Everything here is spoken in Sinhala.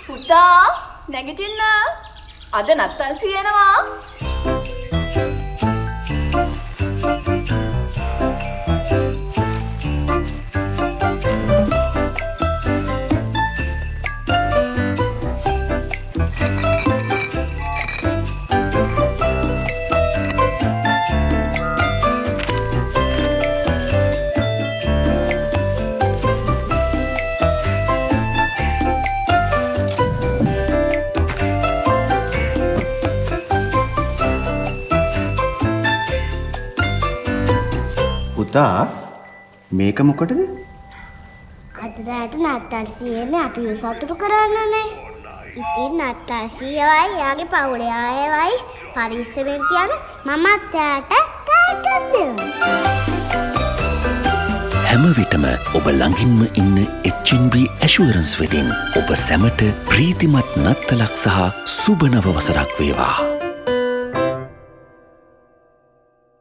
පුතා නැගිටින්න. අද නත්තල් සියනවා. පුතා මේක මොකටද? අද රාට නත්තල් සීයනේ අපි සතුටු කරන්නනේ. ඉතින් නත්තල් සීයවයි යාගේ පවුලේ අයවයි පරිස්සමෙන් තියන මමත් එයාට කාටද දෙනවා. හැම විටම ඔබ ළඟින්ම ඉන්න HNB ඇෂුරන්ස් වෙතින් ඔබ සැමට ප්‍රීතිමත් නත්තලක් සහ සුබ නව වසරක් වේවා.